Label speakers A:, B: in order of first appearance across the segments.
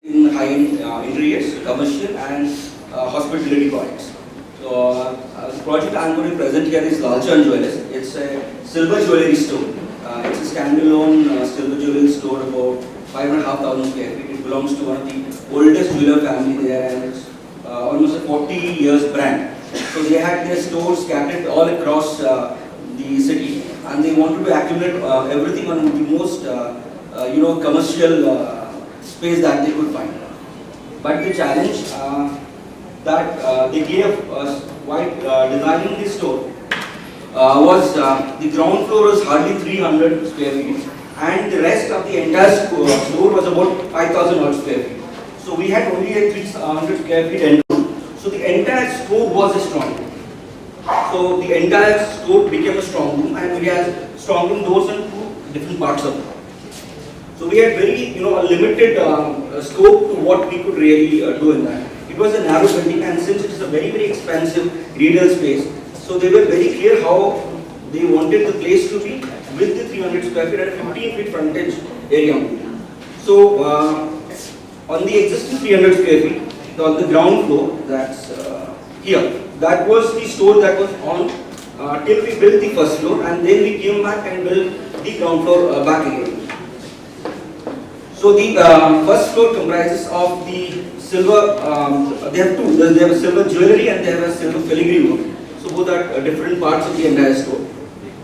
A: in high-end interiors, commercial and hospitality products. So the project I am going to present here is Lalchan Jewellers. It's a silver jewelry store. It's a standalone silver jewelry store, about 5,500 square feet. It belongs to one of the oldest jeweler family there, and it's almost a 40 years brand. So they had their stores scattered all across the city, and they wanted to accumulate everything on the most commercial space that they could find. But the challenge that they gave us while designing this store was the ground floor was hardly 300 square feet, and the rest of the entire store was about 5,000 odd square feet. So we had only a 300 square feet end room. So the entire store was a strong room. So the entire store became a strong room, and we had strong room doors in two different parts of it. So we had very a limited scope to what we could really do in that. It was a narrow building, and since it is a very expensive retail space, so they were very clear how they wanted the place to be with the 300 square feet and 15 feet frontage area. So on the existing 300 square feet, on the ground floor, that's here, that was the store that was on till we built the first floor, and then we came back and built the ground floor back again. So the first floor comprises of the silver, they have two, they have a silver jewelry and they have a silver filigree work. So both are different parts of the entire store.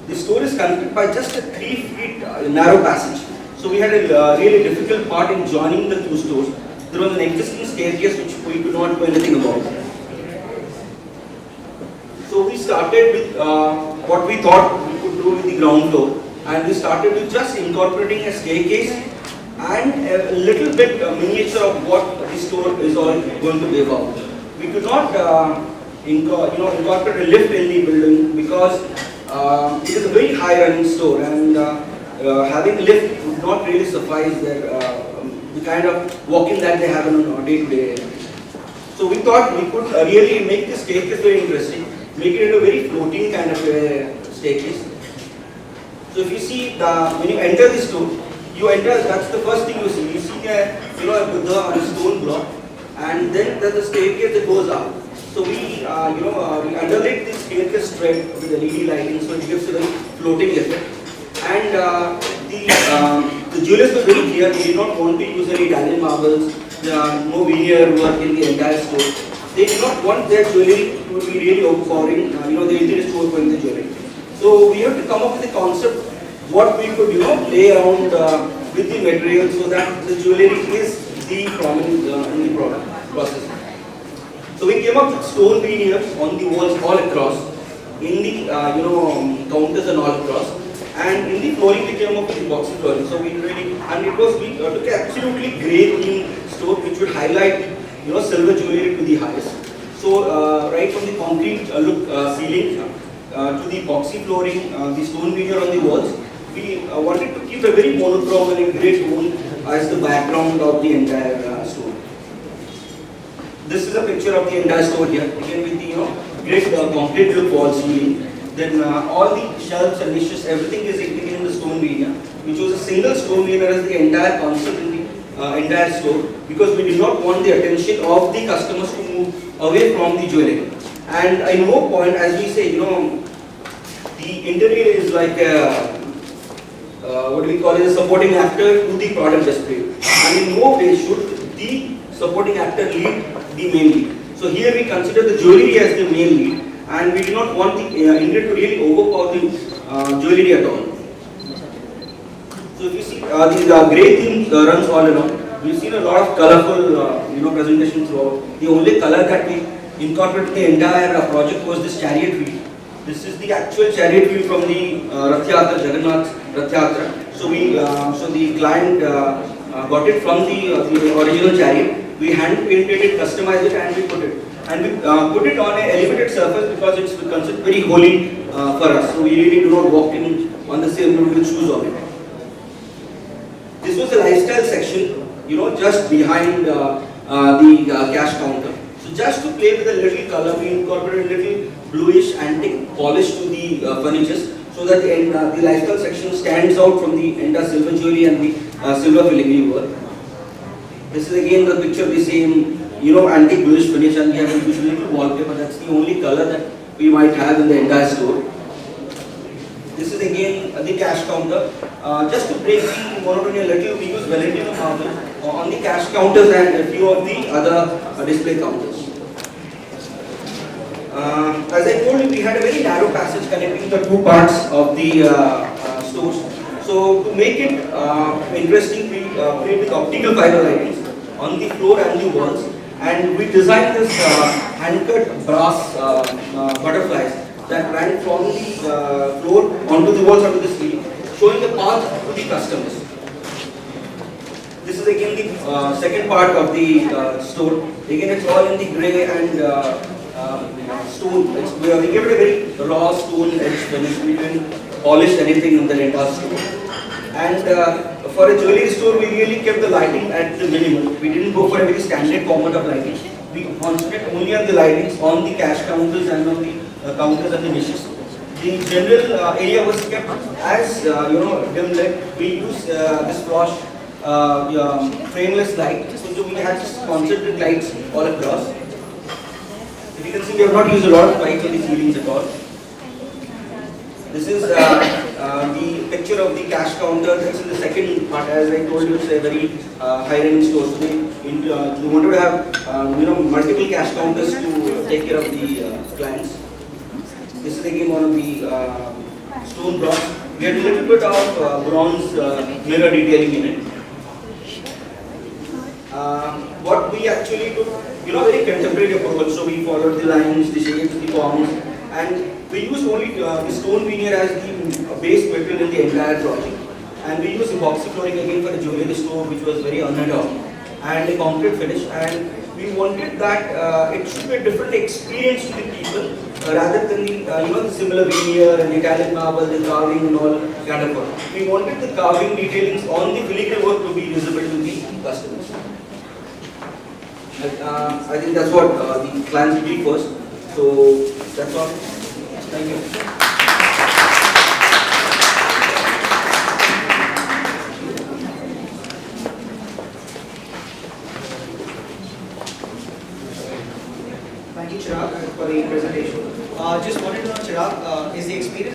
A: The store is connected by just a 3 feet narrow passage. So we had a really difficult part in joining the two stores. There was an existing staircase which we could not do anything about. So we started with what we thought we could do with the ground floor, and we started with just incorporating a staircase and a little bit miniature of what the store is all going to be about. We could not incorporate a lift in the building because it is a very high running store, and having a lift would not really suffice the kind of walking that they have on a day-to-day. So we thought we could really make this staircase very interesting, make it a very floating kind of a staircase. So if you see when you enter the store, you enter, that's the first thing you see. You see a Buddha on a stone block, and then there's a staircase that goes up. So we we underlaid this staircase straight with LED lighting, so it gives a very floating effect. And the jewelers were very clear. They did not want to use any Italian marbles. There are no veneer work in the entire store. They did not want their jewelry to be really overpowering. The interior store for the jewelry. So we have to come up with a concept what we could play around with the material so that the jewelry is the prominent in the product process. So we came up with stone veneers on the walls all across, in the counters and all across, and in the flooring we came up with epoxy flooring. So we took absolutely grey theme store which would highlight silver jewelry to the highest. So right from the concrete look ceiling to the epoxy flooring, the stone veneer on the walls, we wanted to keep a very monochrome and a grey tone as the background of the entire store. This is a picture of the entire store here, again with the great concrete look wall ceiling. Then all the shelves and niches, everything is in the stone veneer, which was a single stone veneer as the entire concept in the entire store, because we did not want the attention of the customers to move away from the jewelry. And at no point, as we say, the interior is like a what do we call it, a supporting actor to the product display, and in no way should the supporting actor lead the main lead. So here we consider the jewelry as the main lead, and we do not want the interior to really overpower the jewelry at all. So if you see the grey theme runs all around. We've seen a lot of colorful presentations throughout. The only color that we incorporated in the entire project was this chariot wheel. This is the actual chariot wheel from the Rath Yatra, Jagannath Rath Yatra. So the client got it from the original chariot. We hand painted it, customized it, and we put it. And we put it on an elevated surface because it's considered very holy for us. So we really do not walk in on the same road with shoes on it. This was the lifestyle section, just behind the cash counter. So just to play with a little color, we incorporated a little bluish antique polish to the furniture, so that the lifestyle section stands out from the entire silver jewelry and the silver filigree work. This is again the picture the same, antique bluish finish, and we have used little wallpaper. That's the only color that we might have in the entire store. This is again the cash counter. Just to break the monotony a little, we use Valentino marble on the cash counters and a few of the other display counters. As I told you, we had a very narrow passage connecting the two parts of the stores. So to make it interesting, we played with optical fiber lightings on the floor and the walls, and we designed this hand-cut brass butterflies that ran from the floor onto the walls, onto the ceiling, showing the path to the customers. This is again the second part of the store. Again, it's all in the grey and stone. We gave it a very raw stone edge finish. We didn't polish anything in the entire store. And for a jewelry store, we really kept the lighting at the minimum. We didn't go for a very standard format of lighting. We concentrated only on the lightings on the cash counters and on the counters and the niches. The general area was kept as dim lit. We used this flash frameless light, so we had just concentric lights all across. If you can see, we have not used a lot of lights on the ceilings at all. This is the picture of the cash counter. This is the second part. As I told you, it's a very high-end store. So we wanted to have multiple cash counters to take care of the clients. This is again one of the stone bronze. We had a little bit of bronze mirror detailing in it. What we actually took, very contemporary approach. So we followed the lines, the shapes, the forms, and we used only the stone veneer as the base material in the entire project. And we used epoxy flooring again for the jewelry store, which was very unheard of, and a concrete finish. And we wanted that it should be a different experience to the people rather than the similar veneer and the Italian marble, the carving and all kind of work. We wanted the carving detailings on the filigree work to be visible to the customers. I think that's what the clients did first. So that's all. Thank you.
B: Thank you, Chirag, for the presentation. Just wanted to know, Chirag, is the experience